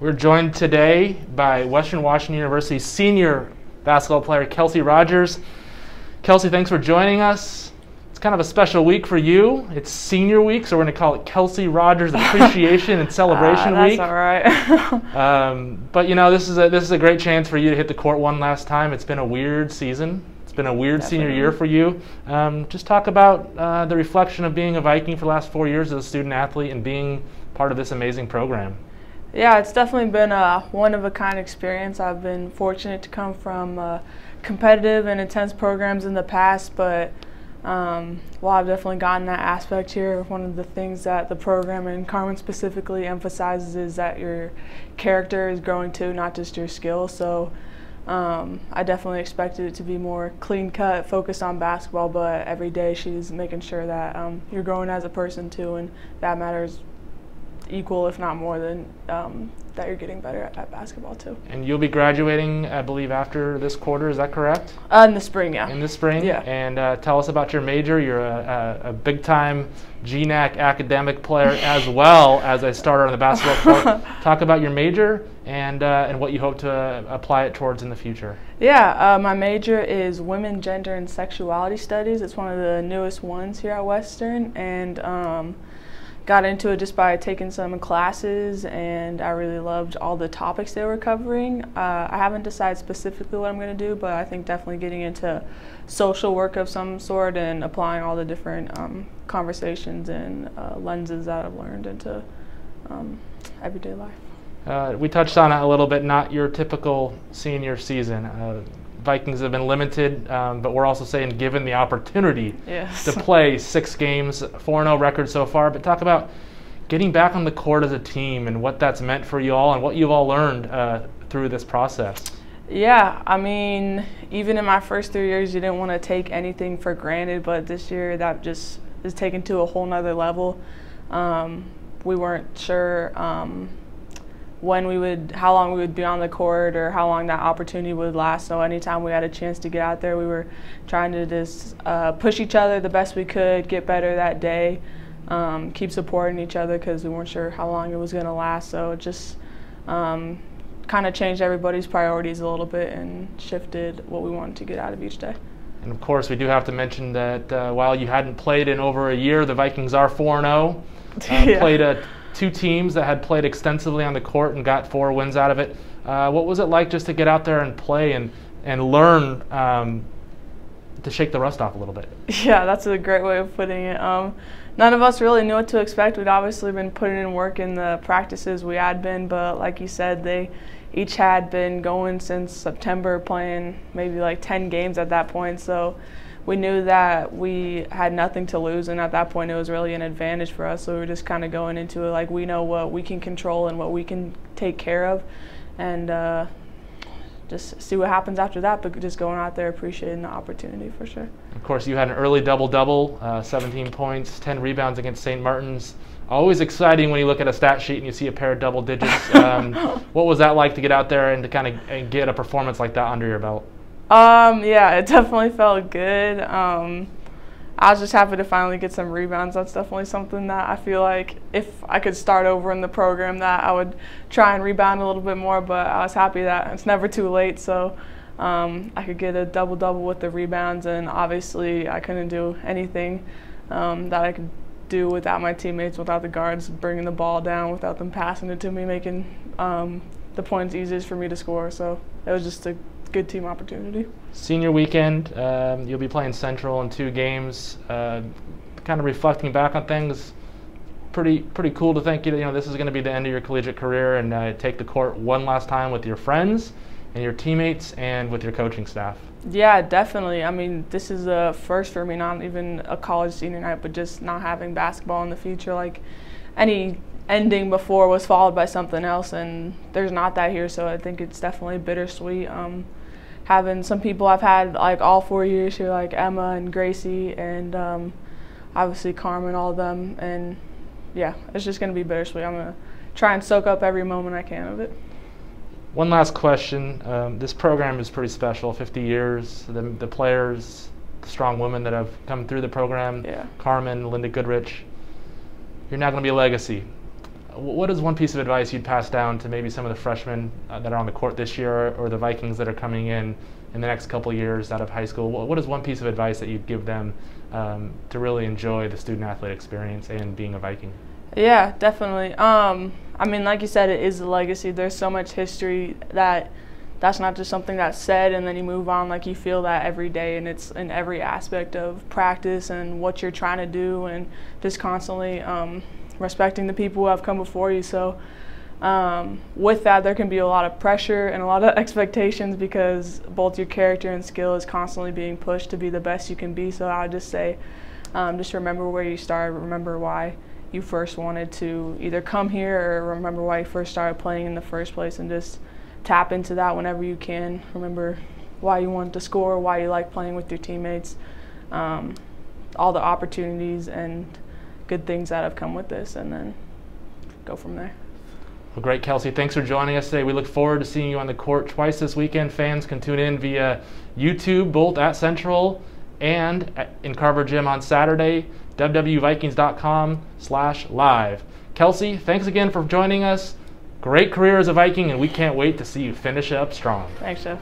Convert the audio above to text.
We're joined today by Western Washington University senior basketball player Kelsey Rogers. Kelsey, thanks for joining us. It's kind of a special week for you. It's senior week, so we're going to call it Kelsey Rogers Appreciation and Celebration Week. That's all right. But you know, this is a great chance for you to hit the court one last time. It's been a weird season. It's been a weird senior year for you. Just talk about the reflection of being a Viking for the last 4 years as a student athlete and being part of this amazing program. Yeah, it's definitely been a one-of-a-kind experience. I've been fortunate to come from competitive and intense programs in the past, but while I've definitely gotten that aspect here, one of the things that the program and Carmen specifically emphasizes is that your character is growing too, not just your skill. So I definitely expected it to be more clean-cut, focused on basketball, but every day she's making sure that you're growing as a person too, and that matters equal, if not more, than that you're getting better at basketball too. And you'll be graduating, I believe, after this quarter. Is that correct? In the spring, yeah. In the spring? Yeah. And tell us about your major. You're a big-time GNAC academic player as well as a starter on the basketball court. Talk about your major and what you hope to apply it towards in the future. Yeah, my major is Women, Gender, and Sexuality Studies. It's one of the newest ones here at Western, and got into it just by taking some classes, and I really loved all the topics they were covering. I haven't decided specifically what I'm going to do, but I think definitely getting into social work of some sort and applying all the different conversations and lenses that I've learned into everyday life. We touched on it a little bit, not your typical senior season. Vikings have been limited, but we're also saying given the opportunity to play 6 games, 4-0 record so far. But talk about getting back on the court as a team and what that's meant for you all and what you've all learned through this process. Yeah, I mean, even in my first 3 years, you didn't want to take anything for granted, but this year that just is taken to a whole nother level. We weren't sure how long we would be on the court or how long that opportunity would last. So anytime we had a chance to get out there, we were trying to just push each other the best we could, get better that day, keep supporting each other because we weren't sure how long it was going to last. So it just kind of changed everybody's priorities a little bit and shifted what we wanted to get out of each day. And of course, we do have to mention that while you hadn't played in over a year, the Vikings are 4-0. Played 2 teams that had played extensively on the court and got 4 wins out of it. What was it like just to get out there and play and learn to shake the rust off a little bit? Yeah, that's a great way of putting it. None of us really knew what to expect. We'd obviously been putting in work in the practices we had been, but like you said, they each had been going since September, playing maybe like 10 games at that point. So we knew that we had nothing to lose, and at that point it was really an advantage for us. So we were just kind of going into it like we know what we can control and what we can take care of, and just see what happens after that, but just going out there appreciating the opportunity for sure. Of course, you had an early double-double, 17 points, 10 rebounds against St. Martin's. Always exciting when you look at a stat sheet and you see a pair of double digits. What was that like to get out there and to kind of get a performance like that under your belt? Yeah, it definitely felt good. I was just happy to finally get some rebounds. That's definitely something that I feel like if I could start over in the program that I would try and rebound a little bit more, but I was happy that it's never too late. So I could get a double-double with the rebounds, and obviously I couldn't do anything that I could do without my teammates, without the guards bringing the ball down, without them passing it to me, making the points easiest for me to score. So it was just a good team opportunity. Senior weekend, you'll be playing Central in 2 games. Kind of reflecting back on things, pretty cool to think this is going to be the end of your collegiate career and take the court one last time with your friends and your teammates and with your coaching staff. Yeah, definitely. I mean, this is a first for me, not even a college senior night, but just not having basketball in the future. Like any ending before was followed by something else, and there's not that here, so I think it's definitely bittersweet. Having some people I've had like all 4 years here, like Emma and Gracie and obviously Carmen, all of them, and yeah, it's just going to be bittersweet. I'm going to try and soak up every moment I can of it. One last question. This program is pretty special, 50 years. The players, the strong women that have come through the program, Carmen, Linda Goodrich, you're now going to be a legacy. what is one piece of advice you'd pass down to maybe some of the freshmen that are on the court this year, or the Vikings that are coming in the next couple of years out of high school? What is one piece of advice that you'd give them to really enjoy the student-athlete experience and being a Viking? Yeah, definitely. I mean, like you said, it is a legacy. There's so much history that's not just something that's said and then you move on. Like, you feel that every day, and it's in every aspect of practice and what you're trying to do, and just constantly respecting the people who have come before you. So with that, there can be a lot of pressure and a lot of expectations, because both your character and skill is constantly being pushed to be the best you can be. So I would just say, just remember where you started, remember why you first wanted to either come here, or remember why you first started playing in the first place, and just tap into that whenever you can. Remember why you wanted to score, why you like playing with your teammates, all the opportunities and good things that have come with this, and then go from there. Well, great, Kelsey. Thanks for joining us today. We look forward to seeing you on the court twice this weekend. Fans can tune in via YouTube, both at Central and in Carver Gym on Saturday, www.vikings.com/live. Kelsey, thanks again for joining us. Great career as a Viking, and we can't wait to see you finish up strong. Thanks, Jeff.